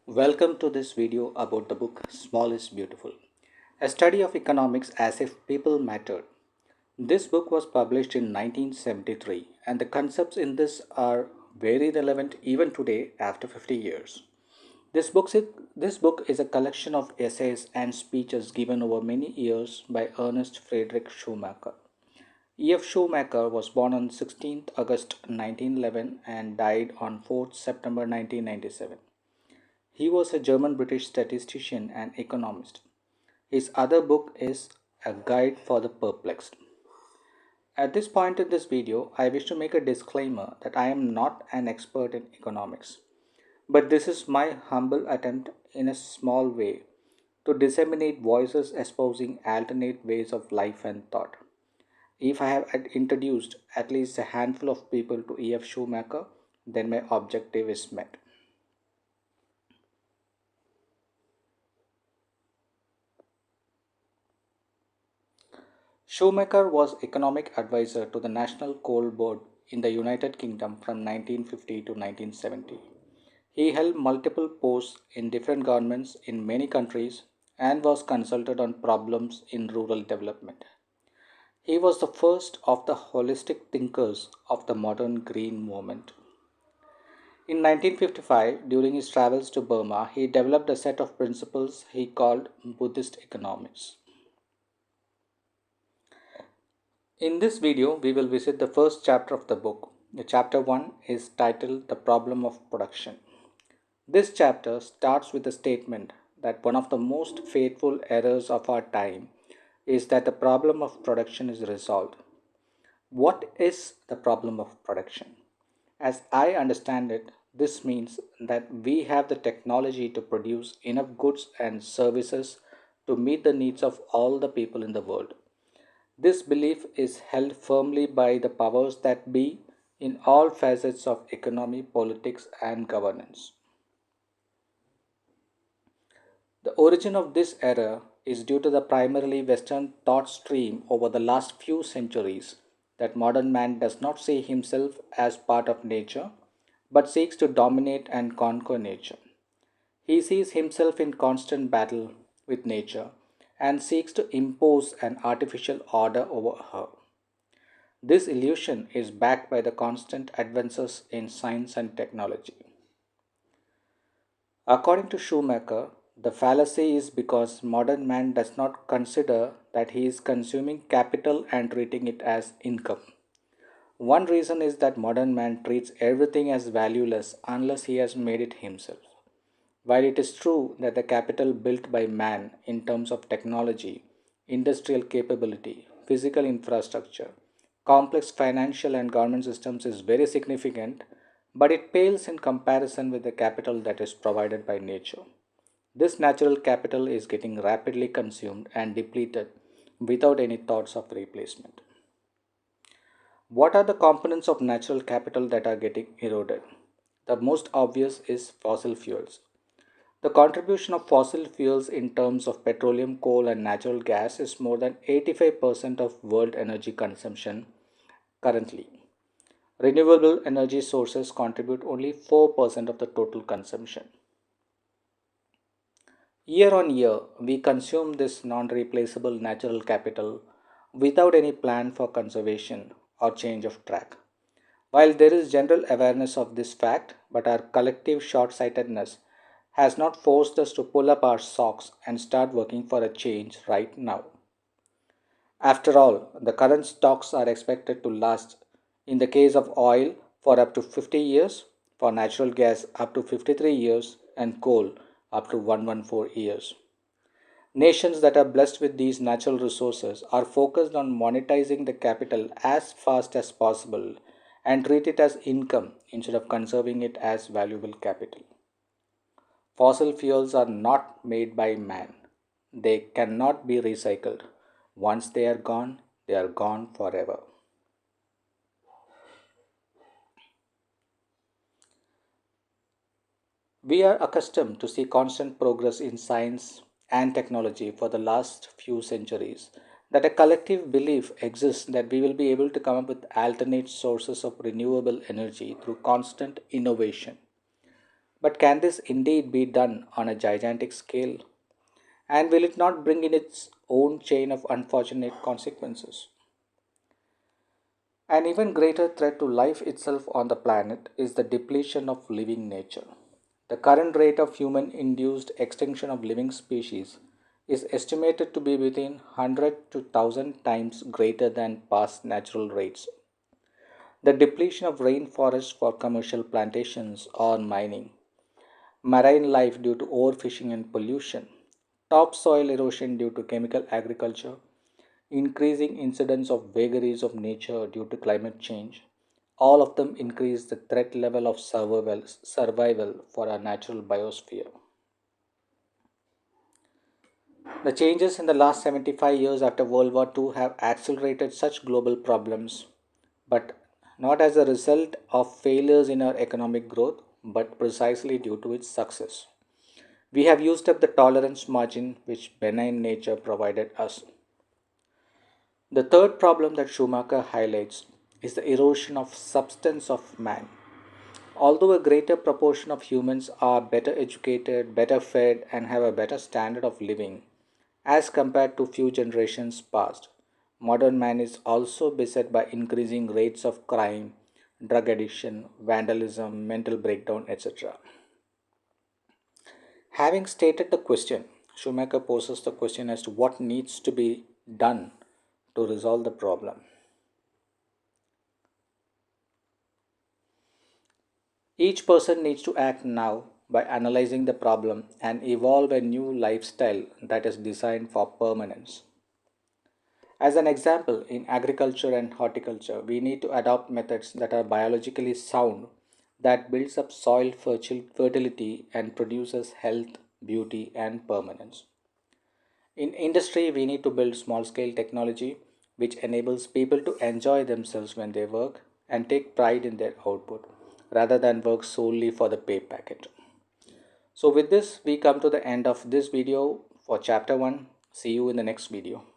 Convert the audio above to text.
Welcome to this video about the book Small is Beautiful, a study of economics as if people mattered. This book was published in 1973, and the concepts in this are very relevant even today after 50 years. This book is a collection of essays and speeches given over many years by Ernest Friedrich Schumacher. E F Schumacher was born on 16th August 1911 and died on 4th September 1997. He was a German British statistician and economist. His other book is A Guide for the Perplexed. At this point in this video, I wish to make a disclaimer that I am not an expert in economics, but this is my humble attempt in a small way to disseminate voices espousing alternate ways of life and thought. If I have introduced at least a handful of people to E F Schumacher, then my objective is met. Schumacher was economic advisor to the National Coal Board in the United Kingdom from 1950 to 1970. He held multiple posts in different governments in many countries and was consulted on problems in rural development. He was the first of the holistic thinkers of the modern green movement. In 1955, during his travels to Burma, he developed a set of principles he called Buddhist economics. In this video, we will visit the first chapter of the book. The chapter 1 is titled The Problem of Production. This chapter starts with the statement that one of the most fateful errors of our time is that the problem of production is resolved. What is the problem of production? As I understand it, this means that we have the technology to produce enough goods and services to meet the needs of all the people in the world. This belief is held firmly by the powers that be in all facets of economy, politics, and governance. The origin of this error is due to the primarily Western thought stream over the last few centuries that modern man does not see himself as part of nature but seeks to dominate and conquer nature. He sees himself in constant battle with nature and seeks to impose an artificial order over her. This illusion is backed by the constant advances in science and technology. According to Schumacher, the fallacy is because modern man does not consider that he is consuming capital and treating it as income. One reason is that modern man treats everything as valueless unless he has made it himself. While it is true that the capital built by man in terms of technology, industrial capability, physical infrastructure, complex financial and government systems is very significant, but it pales in comparison with the capital that is provided by nature. This natural capital is getting rapidly consumed and depleted without any thoughts of replacement. What are the components of natural capital that are getting eroded? The most obvious is fossil fuels. The contribution of fossil fuels in terms of petroleum, coal, and natural gas is more than 85% of world energy consumption currently. Renewable energy sources contribute only 4% of the total consumption. Year on year, we consume this non replaceable natural capital without any plan for conservation or change of track. While there is general awareness of this fact, but our collective short sightedness has not forced us to pull up our socks and start working for a change right now. After all, the current stocks are expected to last, in the case of oil, for up to 50 years, for natural gas, up to 53 years, and coal, up to 114 years. Nations that are blessed with these natural resources are focused on monetizing the capital as fast as possible and treat it as income instead of conserving it as valuable capital. Fossil fuels are not made by man. They cannot be recycled. Once they are gone forever. We are accustomed to see constant progress in science and technology for the last few centuries. That a collective belief exists that we will be able to come up with alternate sources of renewable energy through constant innovation. But can this indeed be done on a gigantic scale? And will it not bring in its own chain of unfortunate consequences? An even greater threat to life itself on the planet is the depletion of living nature. The current rate of human induced extinction of living species is estimated to be within 100 to 1000 times greater than past natural rates. The depletion of rainforests for commercial plantations or mining, marine life due to overfishing and pollution, topsoil erosion due to chemical agriculture, increasing incidence of vagaries of nature due to climate change, all of them increase the threat level of survival for our natural biosphere. The changes in the last 75 years after World War II have accelerated such global problems, but not as a result of failures in our economic growth, but precisely due to its success. We have used up the tolerance margin which benign nature provided us. The third problem that Schumacher highlights is the erosion of substance of man. Although a greater proportion of humans are better educated, better fed, and have a better standard of living as compared to few generations past, modern man is also beset by increasing rates of crime, drug addiction, vandalism, mental breakdown, etc. Having stated the question, Schumacher poses the question as to what needs to be done to resolve the problem. Each person needs to act now by analyzing the problem and evolve a new lifestyle that is designed for permanence. As an example, in agriculture and horticulture, we need to adopt methods that are biologically sound, that builds up soil fertility and produces health, beauty, and permanence. In industry, we need to build small scale technology which enables people to enjoy themselves when they work and take pride in their output rather than work solely for the pay packet. So, with this, we come to the end of this video for chapter 1. See you in the next video.